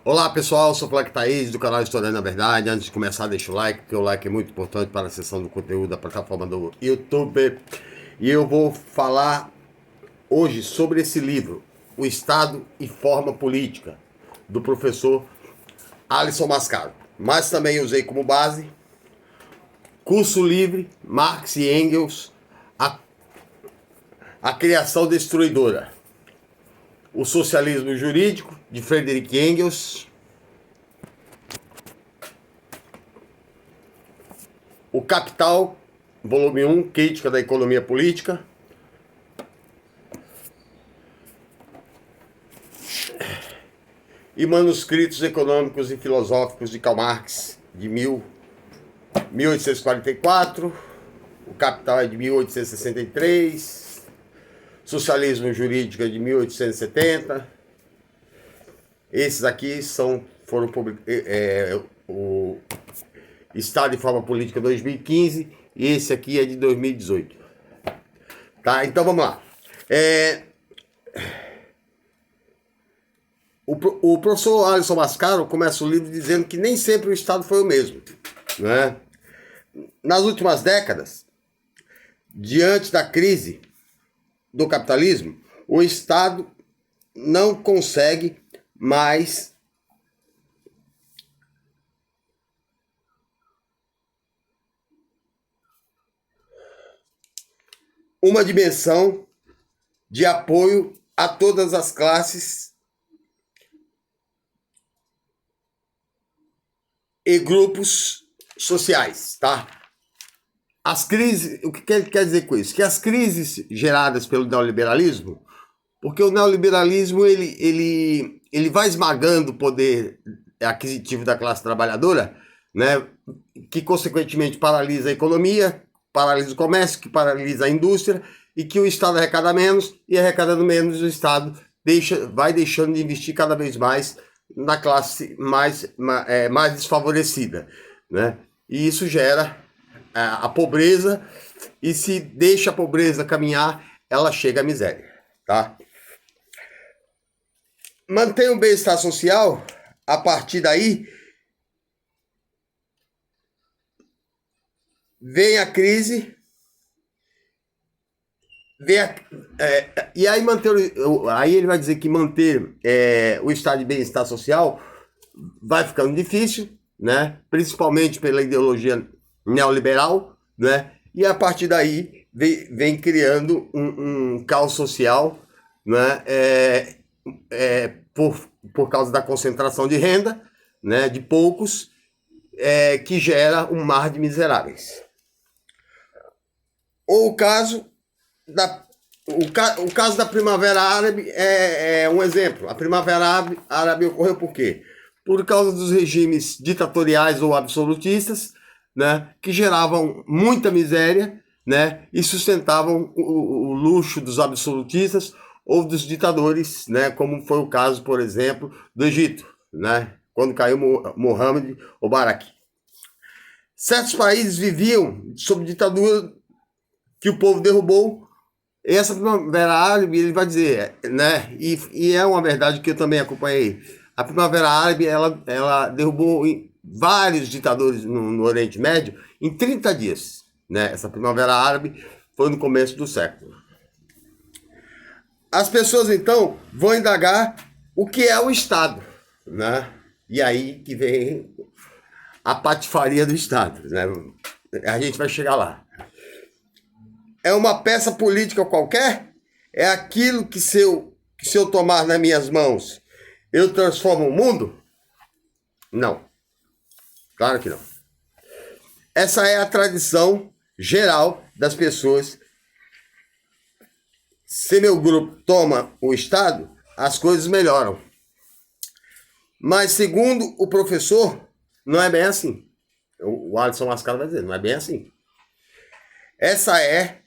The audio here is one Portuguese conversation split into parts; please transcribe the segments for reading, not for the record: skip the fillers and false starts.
Olá pessoal, eu sou o Fleck Thaís do canal Historiando a Verdade. Antes de começar, deixa o like, porque o like é muito importante para a seção do conteúdo da plataforma do YouTube. E eu vou falar hoje sobre esse livro, O Estado e Forma Política, do professor Alisson Mascaro. Mas também usei como base Curso Livre, Marx e Engels, a Criação Destruidora, O Socialismo Jurídico, de Friedrich Engels, O Capital, volume 1, Crítica da Economia Política, e Manuscritos Econômicos e Filosóficos de Karl Marx, de 1844, O Capital é de 1863, Socialismo Jurídico é de 1870. Esses aqui foram o Estado e Forma Política 2015, e esse aqui é de 2018. Tá? Então vamos lá. O professor Alisson Mascaro começa o livro dizendo que nem sempre o Estado foi o mesmo, né? Nas últimas décadas, diante da crise do capitalismo, o Estado não consegue mais uma dimensão de apoio a todas as classes e grupos sociais, tá? As crises, o que ele quer dizer com isso? Que as crises geradas pelo neoliberalismo, porque o neoliberalismo ele vai esmagando o poder aquisitivo da classe trabalhadora, né? Que consequentemente paralisa a economia, paralisa o comércio, que paralisa a indústria, e que o Estado arrecada menos, e arrecadando menos o Estado vai deixando de investir cada vez mais na classe mais desfavorecida, né? E isso gera a pobreza, e se deixa a pobreza caminhar, ela chega à miséria, tá? Mantém o bem-estar social, a partir daí vem a crise, e aí aí ele vai dizer que manter o estado de bem-estar social vai ficando difícil, né? Principalmente pela ideologia neoliberal, né? E a partir daí vem criando um caos social, né? Por causa da concentração de renda, né? De poucos, que gera um mar de miseráveis. Ou o caso da Primavera Árabe é um exemplo. A Primavera Árabe ocorreu por quê? Por causa dos regimes ditatoriais ou absolutistas, né, que geravam muita miséria, né, e sustentavam o luxo dos absolutistas ou dos ditadores, né, como foi o caso, por exemplo, do Egito, né, quando caiu Mohammed ou Barak. Certos países viviam sob ditadura que o povo derrubou. Essa Primavera Árabe, ele vai dizer, né, e é uma verdade que eu também acompanhei. A Primavera Árabe, ela derrubou vários ditadores no Oriente Médio em 30 dias, né? Essa Primavera Árabe foi no começo do século. As pessoas, então, vão indagar o que é o Estado, né? E aí que vem a patifaria do Estado, né? A gente vai chegar lá. É uma peça política qualquer? É aquilo que se eu tomar nas minhas mãos, eu transformo o mundo? Não. Claro que não. Essa é a tradição geral das pessoas. Se meu grupo toma o Estado, as coisas melhoram. Mas, segundo o professor, não é bem assim. O Alisson Mascaro vai dizer, não é bem assim. Essa é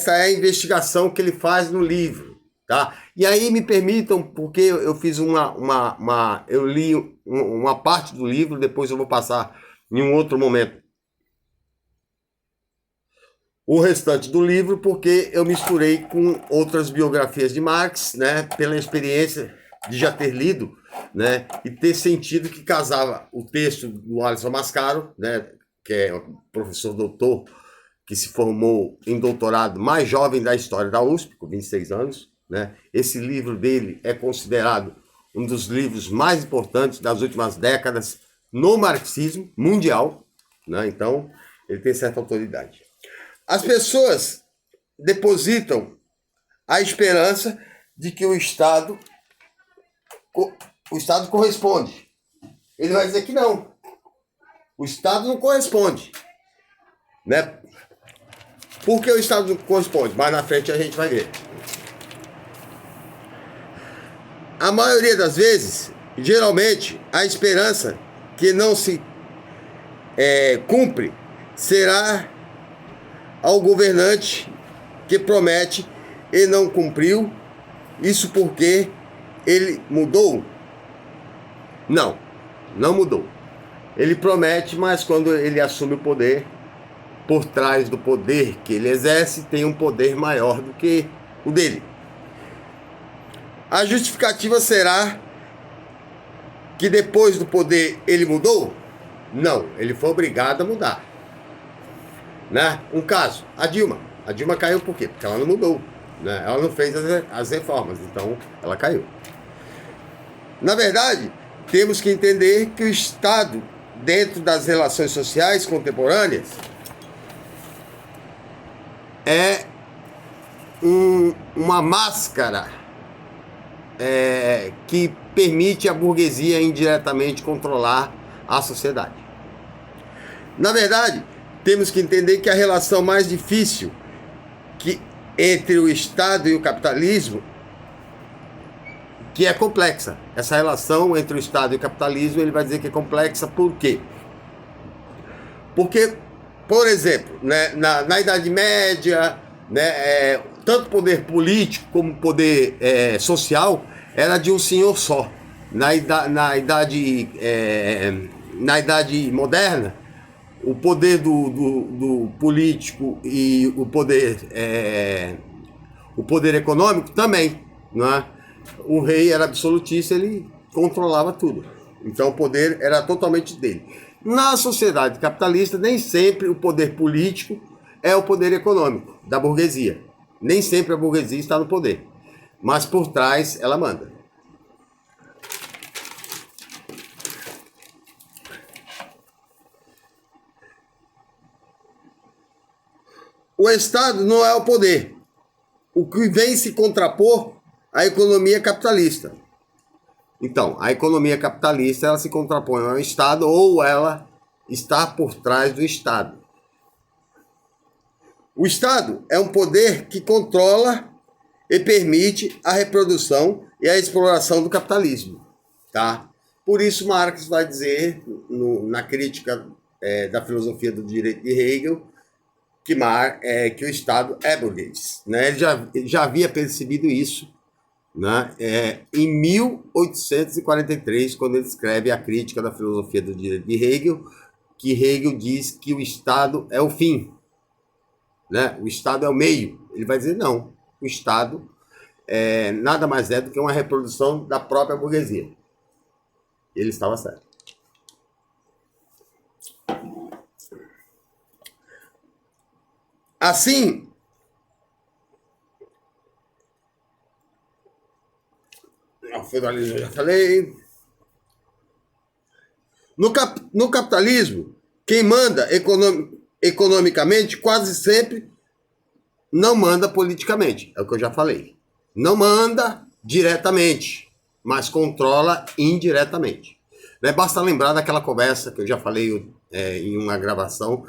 a investigação que ele faz no livro, tá? E aí me permitam, porque eu fiz eu li uma parte do livro, depois eu vou passar em um outro momento o restante do livro, porque eu misturei com outras biografias de Marx, né? Pela experiência de já ter lido, né, e ter sentido que casava o texto do Alisson Mascaro, né, que é o professor doutor que se formou em doutorado mais jovem da história da USP, com 26 anos, né? Esse livro dele é considerado um dos livros mais importantes das últimas décadas no marxismo mundial, né? Então, ele tem certa autoridade. As pessoas depositam a esperança de que o Estado corresponde. Ele vai dizer que não. O Estado não corresponde, né? Por que o Estado não corresponde? Mais na frente a gente vai ver. A maioria das vezes, geralmente, a esperança que não se cumpre será ao governante que promete e não cumpriu. Isso porque ele mudou? Não, não mudou. Ele promete, mas quando ele assume o poder, por trás do poder que ele exerce, tem um poder maior do que o dele. A justificativa será que depois do poder ele mudou? Não, ele foi obrigado a mudar. Né? Um caso, a Dilma. A Dilma caiu por quê? Porque ela não mudou. Né? Ela não fez as reformas, então ela caiu. Na verdade, temos que entender que o Estado, dentro das relações sociais contemporâneas, é uma máscara que permite à burguesia indiretamente controlar a sociedade. Na verdade, temos que entender que a relação mais difícil entre o Estado e o capitalismo, que é complexa. Essa relação entre o Estado e o capitalismo, ele vai dizer que é complexa por quê? Porque, por exemplo, né, na Idade Média, né, tanto poder político como poder social era de um senhor só. Na idade moderna, o poder do político e o poder econômico também, né? O rei era absolutista, ele controlava tudo. Então o poder era totalmente dele. Na sociedade capitalista, nem sempre o poder político é o poder econômico da burguesia. Nem sempre a burguesia está no poder. Mas por trás ela manda. O Estado não é o poder. O que vem se contrapor à economia capitalista. Então, a economia capitalista, ela se contrapõe ao Estado ou ela está por trás do Estado. O Estado é um poder que controla e permite a reprodução e a exploração do capitalismo. Tá? Por isso, Marx vai dizer, na crítica da filosofia do direito de Hegel, que o Estado é burguês. Né? Ele já havia percebido isso, né? Em 1843, quando ele escreve a crítica da filosofia do direito de Hegel, que Hegel diz que o Estado é o fim, né? O Estado é o meio. Ele vai dizer, não, o Estado nada mais é do que uma reprodução da própria burguesia. Ele estava certo. Assim, o feudalismo eu já falei. No capitalismo, quem manda economicamente quase sempre não manda politicamente. É o que eu já falei. Não manda diretamente, mas controla indiretamente. Basta lembrar daquela conversa que eu já falei em uma gravação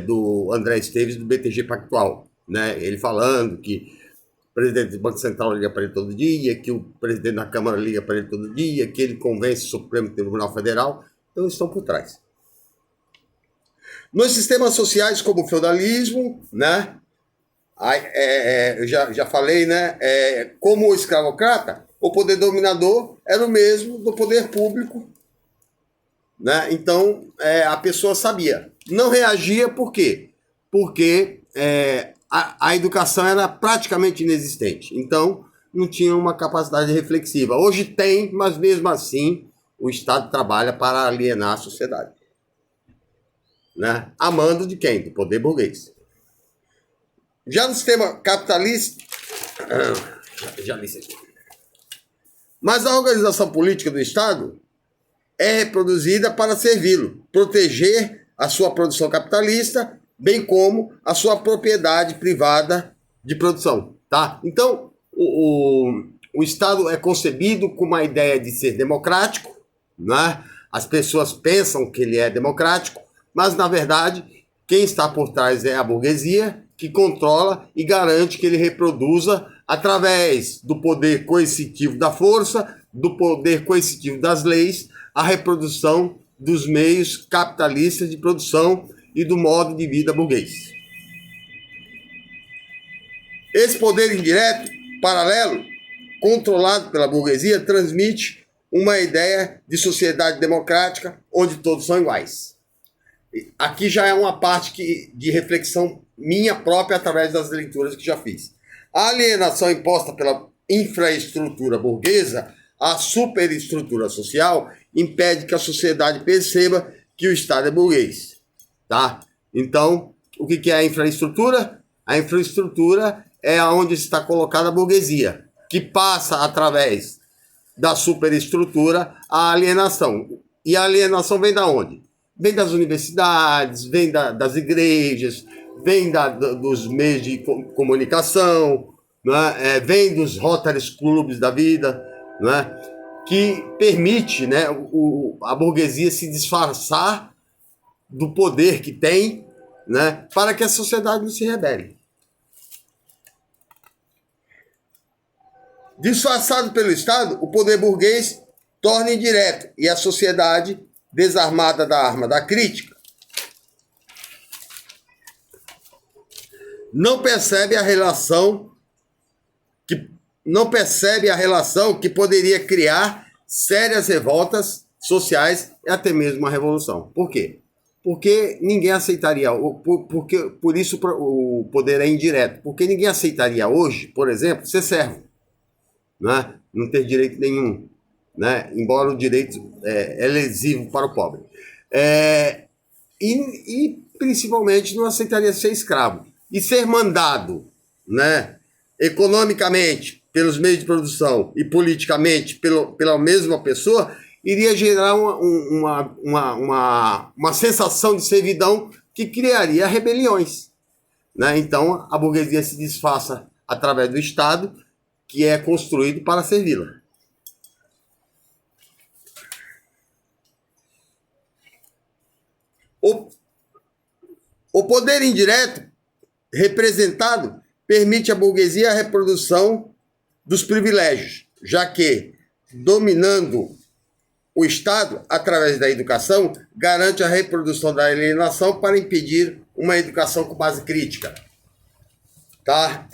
do André Esteves, do BTG Pactual. Né? Ele falando que o presidente do Banco Central liga para ele todo dia, que o presidente da Câmara liga para ele todo dia, que ele convence o Supremo Tribunal Federal. Então, eles estão por trás. Nos sistemas sociais como o feudalismo, né? Eu já falei, né? Como o escravocrata, o poder dominador era o mesmo do poder público. Né? Então, a pessoa sabia. Não reagia por quê? Porque a educação era praticamente inexistente. Então, não tinham uma capacidade reflexiva. Hoje tem, mas mesmo assim o Estado trabalha para alienar a sociedade. Né? A mando de quem? Do poder burguês. Já no sistema capitalista... já li isso aqui. Mas a organização política do Estado é reproduzida para servi-lo, proteger a sua produção capitalista, bem como a sua propriedade privada de produção. Tá? Então, o Estado é concebido com uma ideia de ser democrático, né? As pessoas pensam que ele é democrático, mas, na verdade, quem está por trás é a burguesia, que controla e garante que ele reproduza através do poder coercitivo da força, do poder coercitivo das leis, a reprodução dos meios capitalistas de produção e do modo de vida burguês. Esse poder indireto, paralelo, controlado pela burguesia, transmite uma ideia de sociedade democrática onde todos são iguais. Aqui já é uma parte de reflexão minha própria através das leituras que já fiz. A alienação imposta pela infraestrutura burguesa, a superestrutura social, impede que a sociedade perceba que o Estado é burguês. Tá? Então, o que é a infraestrutura? A infraestrutura é onde está colocada a burguesia, que passa através da superestrutura a alienação. E a alienação vem da onde? Vem das universidades, vem das igrejas, vem dos meios de comunicação, né? Vem dos Rotary Clubs da vida, né? Que permite, né, a burguesia se disfarçar do poder que tem, né, para que a sociedade não se rebele. Disfarçado pelo Estado, o poder burguês torna indireto e a sociedade, desarmada da arma da crítica, não percebe a relação que poderia criar sérias revoltas sociais e até mesmo uma revolução. Por quê? Porque ninguém aceitaria, por isso o poder é indireto, porque ninguém aceitaria hoje, por exemplo, ser servo, né? Não ter direito nenhum, né? Embora o direito é lesivo para o pobre. E principalmente não aceitaria ser escravo. E ser mandado, né, economicamente pelos meios de produção e politicamente pela mesma pessoa, iria gerar uma sensação de servidão que criaria rebeliões. Né? Então, a burguesia se disfarça através do Estado, que é construído para servi-la. O poder indireto, representado, permite à burguesia a reprodução dos privilégios, já que, dominando o Estado, através da educação, garante a reprodução da alienação para impedir uma educação com base crítica. Tá?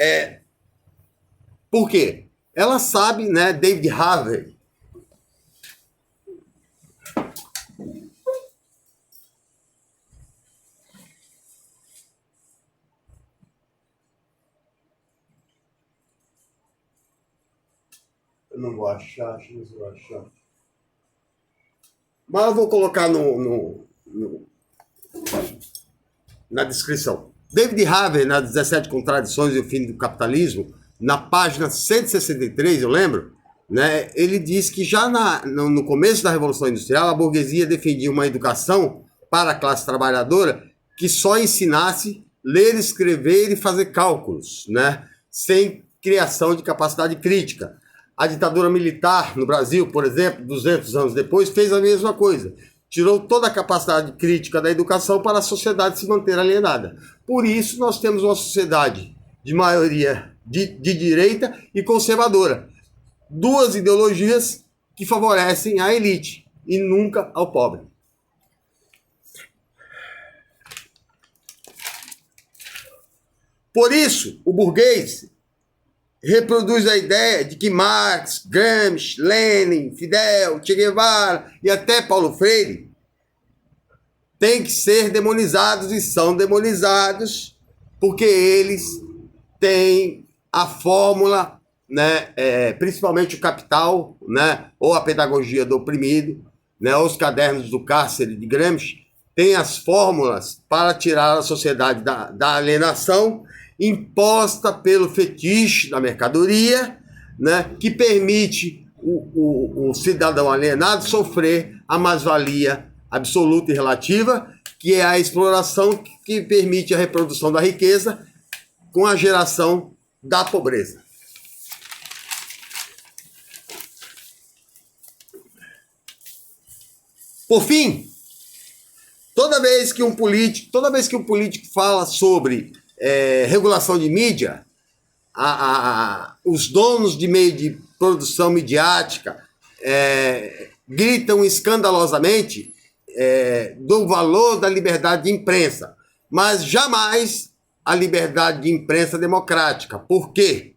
Por quê? Ela sabe, né, David Harvey, eu não vou achar, acho que não vou achar. Mas eu vou colocar na descrição. David Harvey, nas 17 Contradições e o Fim do Capitalismo, na página 163, eu lembro, né, ele diz que já no começo da Revolução Industrial, a burguesia defendia uma educação para a classe trabalhadora que só ensinasse ler, escrever e fazer cálculos, né, sem criação de capacidade crítica. A ditadura militar no Brasil, por exemplo, 200 anos depois, fez a mesma coisa. Tirou toda a capacidade crítica da educação para a sociedade se manter alienada. Por isso, nós temos uma sociedade de maioria de direita e conservadora. Duas ideologias que favorecem a elite e nunca ao pobre. Por isso, o burguês reproduz a ideia de que Marx, Gramsci, Lenin, Fidel, Che Guevara e até Paulo Freire têm que ser demonizados e são demonizados porque eles têm a fórmula né, principalmente o Capital, né, ou a Pedagogia do Oprimido, né, ou os Cadernos do Cárcere de Gramsci, tem as fórmulas para tirar a sociedade da alienação imposta pelo fetiche da mercadoria, né, que permite o cidadão alienado sofrer a mais-valia absoluta e relativa, que é a exploração que permite a reprodução da riqueza com a geração da pobreza. Por fim, toda vez que um político fala sobre regulação de mídia, os donos de meio de produção midiática gritam escandalosamente do valor da liberdade de imprensa, mas jamais a liberdade de imprensa democrática. Por quê?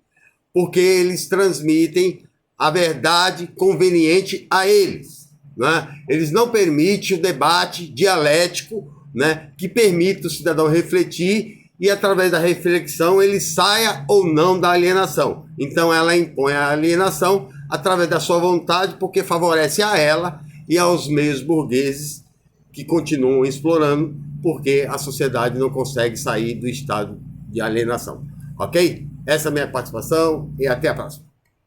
Porque eles transmitem a verdade conveniente a eles, né? Eles não permitem o debate dialético, né, que permita o cidadão refletir e, através da reflexão, ele saia ou não da alienação. Então, ela impõe a alienação através da sua vontade, porque favorece a ela e aos meios burgueses que continuam explorando, porque a sociedade não consegue sair do estado de alienação. Ok? Essa é a minha participação e até a próxima.